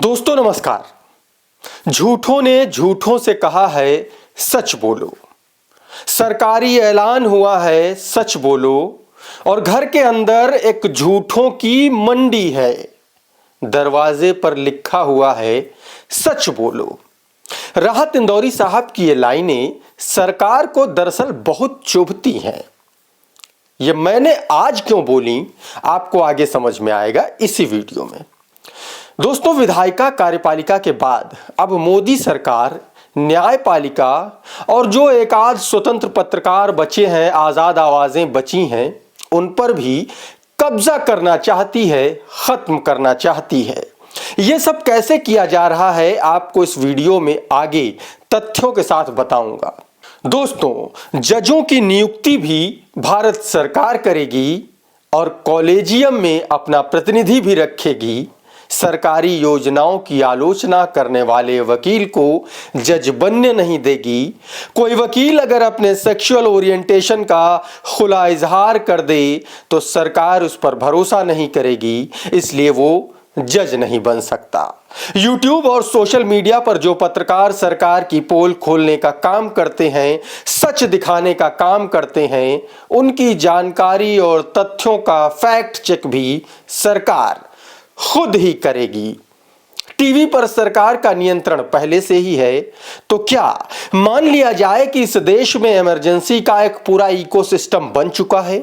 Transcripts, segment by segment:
दोस्तों नमस्कार। झूठों ने झूठों से कहा है सच बोलो। सरकारी ऐलान हुआ है सच बोलो और घर के अंदर एक झूठों की मंडी है। दरवाजे पर लिखा हुआ है सच बोलो। राहत इंदौरी साहब की ये लाइनें सरकार को दरअसल बहुत चुभती हैं। ये मैंने आज क्यों बोली आपको आगे समझ में आएगा इसी वीडियो में। दोस्तों, विधायिका कार्यपालिका के बाद अब मोदी सरकार न्यायपालिका और जो एक आध स्वतंत्र पत्रकार बचे हैं, आजाद आवाजें बची हैं, उन पर भी कब्जा करना चाहती है, खत्म करना चाहती है। यह सब कैसे किया जा रहा है आपको इस वीडियो में आगे तथ्यों के साथ बताऊंगा। दोस्तों, जजों की नियुक्ति भी भारत सरकार करेगी और कॉलेजियम में अपना प्रतिनिधि भी रखेगी। सरकारी योजनाओं की आलोचना करने वाले वकील को जज बनने नहीं देगी। कोई वकील अगर अपने सेक्सुअल ओरिएंटेशन का खुला इजहार कर दे तो सरकार उस पर भरोसा नहीं करेगी, इसलिए वो जज नहीं बन सकता। YouTube और सोशल मीडिया पर जो पत्रकार सरकार की पोल खोलने का काम करते हैं, सच दिखाने का काम करते हैं, उनकी जानकारी और तथ्यों का फैक्ट चेक भी सरकार खुद ही करेगी। टीवी पर सरकार का नियंत्रण पहले से ही है, तो क्या मान लिया जाए कि इस देश में इमरजेंसी का एक पूरा इकोसिस्टम बन चुका है?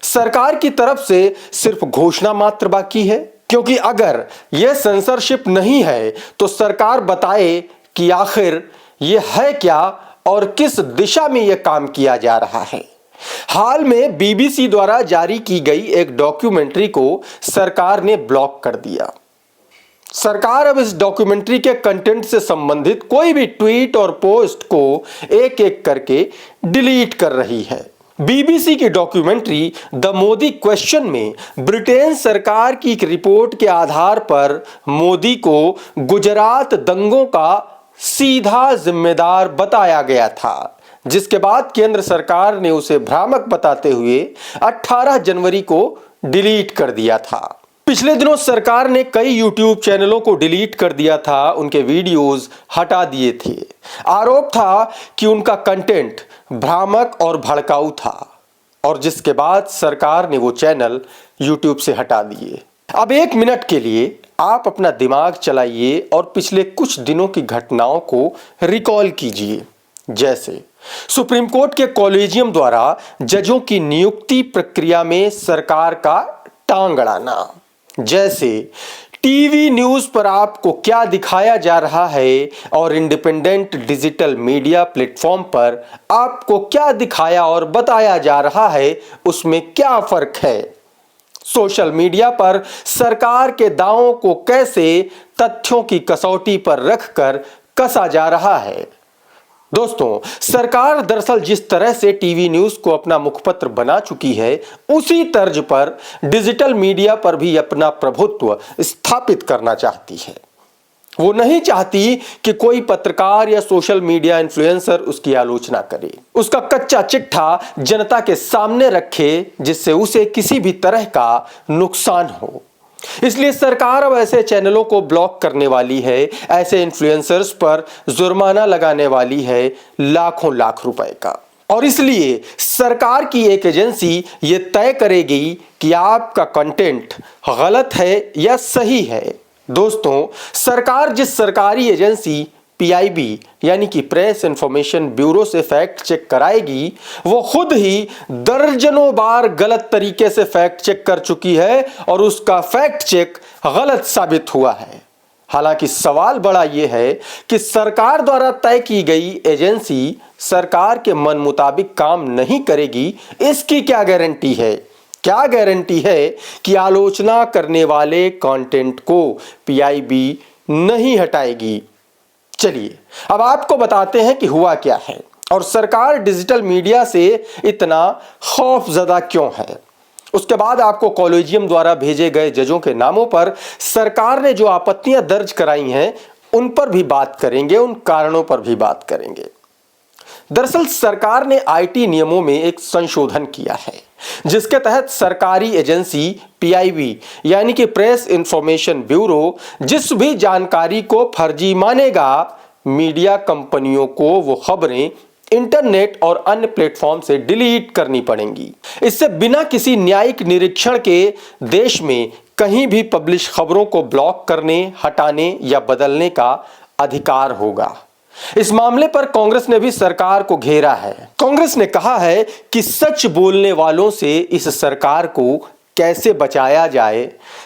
सरकार की तरफ से सिर्फ घोषणा मात्र बाकी है, क्योंकि अगर यह सेंसरशिप नहीं है तो सरकार बताए कि आखिर यह है क्या और किस दिशा में यह काम किया जा रहा है। हाल में बीबीसी द्वारा जारी की गई एक डॉक्यूमेंट्री को सरकार ने ब्लॉक कर दिया। सरकार अब इस डॉक्यूमेंट्री के कंटेंट से संबंधित कोई भी ट्वीट और पोस्ट को एक एक करके डिलीट कर रही है। बीबीसी की डॉक्यूमेंट्री द मोदी क्वेश्चन में ब्रिटेन सरकार की एक रिपोर्ट के आधार पर मोदी को गुजरात दंगों का सीधा जिम्मेदार बताया गया था, जिसके बाद केंद्र सरकार ने उसे भ्रामक बताते हुए 18 जनवरी को डिलीट कर दिया था। पिछले दिनों सरकार ने कई YouTube चैनलों को डिलीट कर दिया था, उनके वीडियोस हटा दिए थे। आरोप था कि उनका कंटेंट भ्रामक और भड़काऊ था और जिसके बाद सरकार ने वो चैनल YouTube से हटा दिए। अब एक मिनट के लिए आप अपना दिमाग चलाइए और पिछले कुछ दिनों की घटनाओं को रिकॉल कीजिए। जैसे सुप्रीम कोर्ट के कॉलेजियम द्वारा जजों की नियुक्ति प्रक्रिया में सरकार का टांग अड़ाना, जैसे टीवी न्यूज पर आपको क्या दिखाया जा रहा है और इंडिपेंडेंट डिजिटल मीडिया प्लेटफॉर्म पर आपको क्या दिखाया और बताया जा रहा है, उसमें क्या फर्क है। सोशल मीडिया पर सरकार के दावों को कैसे तथ्यों की कसौटी पर रखकर कसा जा रहा है। दोस्तों, सरकार दरअसल जिस तरह से टीवी न्यूज को अपना मुखपत्र बना चुकी है, उसी तर्ज पर डिजिटल मीडिया पर भी अपना प्रभुत्व स्थापित करना चाहती है। वो नहीं चाहती कि कोई पत्रकार या सोशल मीडिया इन्फ्लुएंसर उसकी आलोचना करे, उसका कच्चा चिट्ठा जनता के सामने रखे जिससे उसे किसी भी तरह का नुकसान हो। इसलिए सरकार अब ऐसे चैनलों को ब्लॉक करने वाली है, ऐसे इन्फ्लुएंसर्स पर जुर्माना लगाने वाली है लाखों लाख रुपए का। और इसलिए सरकार की एक एजेंसी ये तय करेगी कि आपका कंटेंट गलत है या सही है। दोस्तों, सरकार जिस सरकारी एजेंसी पीआईबी यानी कि प्रेस इंफॉर्मेशन ब्यूरो से फैक्ट चेक कराएगी, वो खुद ही दर्जनों बार गलत तरीके से फैक्ट चेक कर चुकी है और उसका फैक्ट चेक गलत साबित हुआ है। हालांकि सवाल बड़ा यह है कि सरकार द्वारा तय की गई एजेंसी सरकार के मन मुताबिक काम नहीं करेगी, इसकी क्या गारंटी है? क्या गारंटी है कि आलोचना करने वाले कंटेंट को पीआईबी नहीं हटाएगी? चलिए अब आपको बताते हैं कि हुआ क्या है और सरकार डिजिटल मीडिया से इतना खौफजदा क्यों है। उसके बाद आपको कॉलेजियम द्वारा भेजे गए जजों के नामों पर सरकार ने जो आपत्तियां दर्ज कराई हैं, उन पर भी बात करेंगे, उन कारणों पर भी बात करेंगे। दरअसल सरकार ने आईटी नियमों में एक संशोधन किया है जिसके तहत सरकारी एजेंसी पीआईबी यानी कि प्रेस इंफॉर्मेशन ब्यूरो जिस भी जानकारी को फर्जी मानेगा, मीडिया कंपनियों को वो खबरें इंटरनेट और अन्य प्लेटफॉर्म से डिलीट करनी पड़ेंगी। इससे बिना किसी न्यायिक निरीक्षण के देश में कहीं भी पब्लिश खबरों को ब्लॉक करने, हटाने या बदलने का अधिकार होगा। इस मामले पर कांग्रेस ने भी सरकार को घेरा है। कांग्रेस ने कहा है कि सच बोलने वालों से इस सरकार को कैसे बचाया जाए,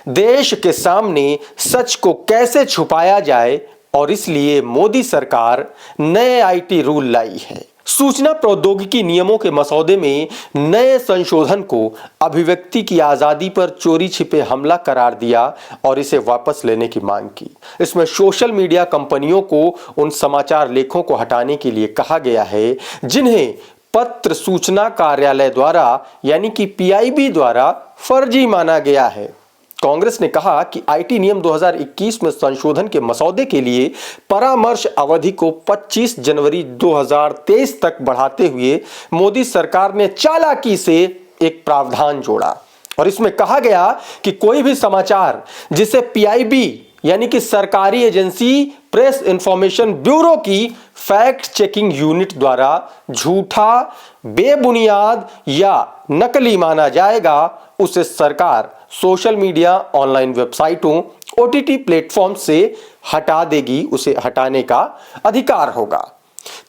देश के सामने सच को कैसे छुपाया जाए, और इसलिए मोदी सरकार नए आईटी रूल लाई है। सूचना प्रौद्योगिकी नियमों के मसौदे में नए संशोधन को अभिव्यक्ति की आजादी पर चोरी छिपे हमला करार दिया और इसे वापस लेने की मांग की। इसमें सोशल मीडिया कंपनियों को उन समाचार लेखों को हटाने के लिए कहा गया है जिन्हें पत्र सूचना कार्यालय द्वारा यानी कि पीआईबी द्वारा फर्जी माना गया है। कांग्रेस ने कहा कि आईटी नियम 2021 में संशोधन के मसौदे के लिए परामर्श अवधि को 25 जनवरी 2023 तक बढ़ाते हुए मोदी सरकार ने चालाकी से एक प्रावधान जोड़ा और इसमें कहा गया कि कोई भी समाचार जिसे पीआईबी यानी कि सरकारी एजेंसी प्रेस इंफॉर्मेशन ब्यूरो की फैक्ट चेकिंग यूनिट द्वारा झूठा, बेबुनियाद या नकली माना जाएगा, उसे सरकार सोशल मीडिया, ऑनलाइन वेबसाइटों, ओटीटी प्लेटफॉर्म से हटा देगी। उसे हटाने का अधिकार होगा।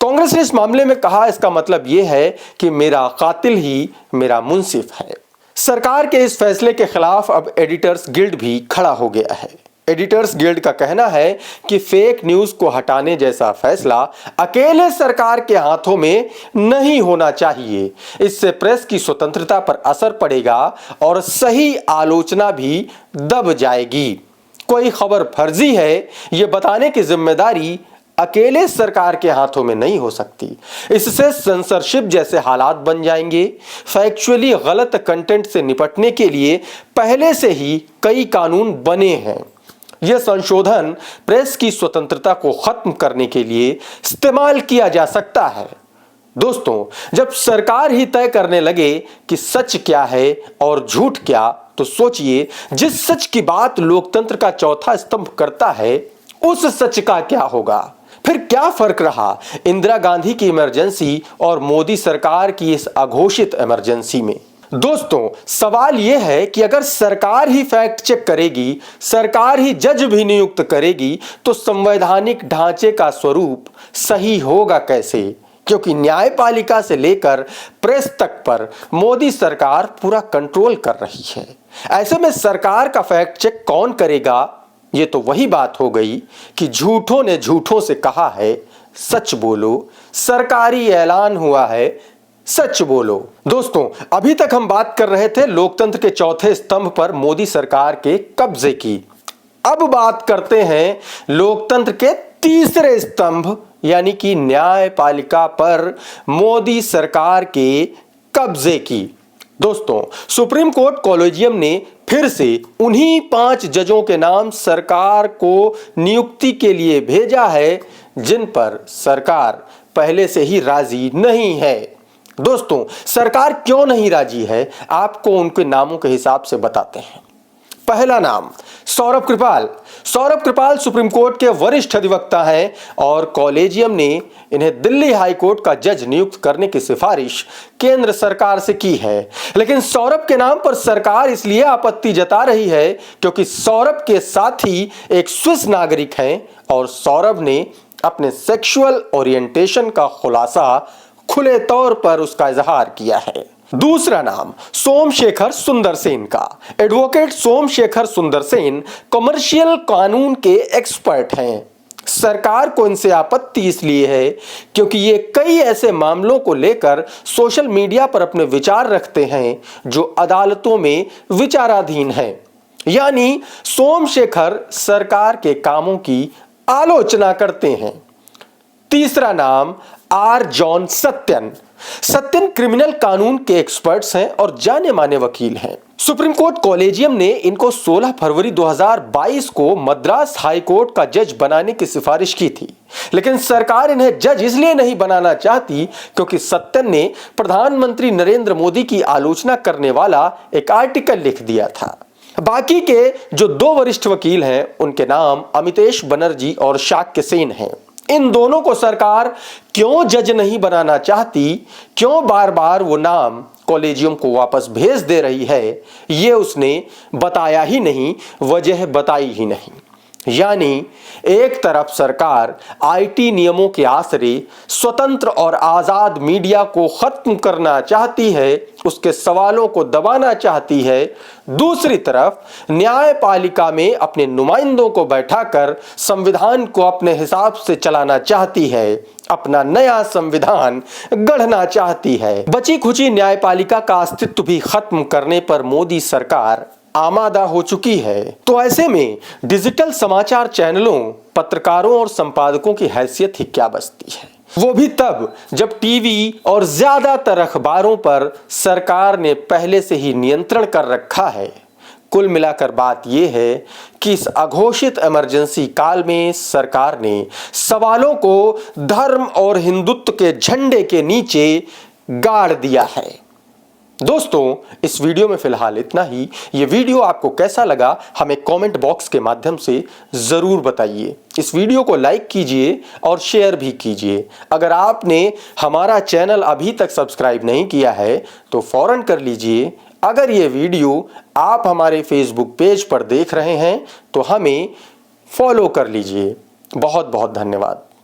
कांग्रेस ने इस मामले में कहा, इसका मतलब यह है कि मेरा कातिल ही मेरा मुंसिफ है। सरकार के इस फैसले के खिलाफ अब एडिटर्स गिल्ड भी खड़ा हो गया है। एडिटर्स गिल्ड का कहना है कि फेक न्यूज को हटाने जैसा फैसला अकेले सरकार के हाथों में नहीं होना चाहिए। इससे प्रेस की स्वतंत्रता पर असर पड़ेगा और सही आलोचना भी दब जाएगी। कोई खबर फर्जी है यह बताने की जिम्मेदारी अकेले सरकार के हाथों में नहीं हो सकती। इससे सेंसरशिप जैसे हालात बन जाएंगे। फैक्चुअली गलत कंटेंट से निपटने के लिए पहले से ही कई कानून बने हैं। यह संशोधन प्रेस की स्वतंत्रता को खत्म करने के लिए इस्तेमाल किया जा सकता है। दोस्तों, जब सरकार ही तय करने लगे कि सच क्या है और झूठ क्या, तो सोचिए जिस सच की बात लोकतंत्र का चौथा स्तंभ करता है, उस सच का क्या होगा। फिर क्या फर्क रहा इंदिरा गांधी की इमरजेंसी और मोदी सरकार की इस अघोषित इमरजेंसी में। दोस्तों, सवाल यह है कि अगर सरकार ही फैक्ट चेक करेगी, सरकार ही जज भी नियुक्त करेगी, तो संवैधानिक ढांचे का स्वरूप सही होगा कैसे? क्योंकि न्यायपालिका से लेकर प्रेस तक पर मोदी सरकार पूरा कंट्रोल कर रही है। ऐसे में सरकार का फैक्ट चेक कौन करेगा? ये तो वही बात हो गई कि झूठों ने झूठों से कहा है सच बोलो, सरकारी ऐलान हुआ है सच बोलो। दोस्तों, अभी तक हम बात कर रहे थे लोकतंत्र के चौथे स्तंभ पर मोदी सरकार के कब्जे की। अब बात करते हैं लोकतंत्र के तीसरे स्तंभ यानी कि न्यायपालिका पर मोदी सरकार के कब्जे की। दोस्तों, सुप्रीम कोर्ट कॉलेजियम ने फिर से उन्हीं 5 जजों के नाम सरकार को नियुक्ति के लिए भेजा है जिन पर सरकार पहले से ही राजी नहीं है। दोस्तों, सरकार क्यों नहीं राजी है, आपको उनके नामों के हिसाब से बताते हैं। पहला नाम सौरभ कृपाल। सौरभ कृपाल सुप्रीम कोर्ट के वरिष्ठ अधिवक्ता हैं और कॉलेजियम ने इन्हें दिल्ली हाई कोर्ट का जज नियुक्त करने की सिफारिश केंद्र सरकार से की है। लेकिन सौरभ के नाम पर सरकार इसलिए आपत्ति जता रही है क्योंकि सौरभ के साथी एक स्विस नागरिक हैं और सौरभ ने अपने सेक्सुअल ओरिएंटेशन का खुलासा खुले तौर पर उसका इजहार किया है। दूसरा नाम सोमशेखर सुंदर सेन का। एडवोकेट सोमशेखर सुंदर सेन कमर्शियल कानून के एक्सपर्ट हैं। सरकार को इनसे आपत्ति इसलिए है क्योंकि ये कई ऐसे मामलों को लेकर सोशल मीडिया पर अपने विचार रखते हैं जो अदालतों में विचाराधीन हैं। यानी सोमशेखर सरकार के कामों की आलोचना करते हैं। तीसरा नाम R John Sathyan. Sathyan criminal कानून के एक्सपर्ट्स हैं और जाने माने वकील हैं। सुप्रीम कोर्ट कॉलेजियम ने इनको 16 फरवरी 2022 को मद्रास हाई कोर्ट का जज बनाने की सिफारिश की थी, लेकिन सरकार इन्हें जज इसलिए नहीं बनाना चाहती क्योंकि सत्यन ने प्रधानमंत्री नरेंद्र मोदी की आलोचना करने वाला एक आर्टिकल लिख दिया था। बाकी के जो 2 वरिष्ठ वकील हैं उनके नाम अमितेश बनर्जी और शाक्य सेन हैं। इन दोनों को सरकार क्यों जज नहीं बनाना चाहती, क्यों बार बार वो नाम कॉलेजियम को वापस भेज दे रही है, ये उसने बताया ही नहीं, वजह बताई ही नहीं। यानी एक तरफ सरकार आईटी नियमों के आसरे स्वतंत्र और आजाद मीडिया को खत्म करना चाहती है, उसके सवालों को दबाना चाहती है, दूसरी तरफ न्यायपालिका में अपने नुमाइंदों को बैठाकर संविधान को अपने हिसाब से चलाना चाहती है, अपना नया संविधान गढ़ना चाहती है। बची खुची न्यायपालिका का अस्तित्व भी खत्म करने पर मोदी सरकार आमादा हो चुकी है। तो ऐसे में डिजिटल समाचार चैनलों, पत्रकारों और संपादकों की हैसियत ही क्या बचती है, वो भी तब जब टीवी और ज्यादातर अखबारों पर सरकार ने पहले से ही नियंत्रण कर रखा है। कुल मिलाकर बात यह है कि इस अघोषित इमरजेंसी काल में सरकार ने सवालों को धर्म और हिंदुत्व के झंडे के नीचे गाड़ दिया है। दोस्तों, इस वीडियो में फिलहाल इतना ही। ये वीडियो आपको कैसा लगा हमें कमेंट बॉक्स के माध्यम से जरूर बताइए। इस वीडियो को लाइक कीजिए और शेयर भी कीजिए। अगर आपने हमारा चैनल अभी तक सब्सक्राइब नहीं किया है तो फौरन कर लीजिए। अगर ये वीडियो आप हमारे फेसबुक पेज पर देख रहे हैं तो हमें फॉलो कर लीजिए। बहुत बहुत धन्यवाद।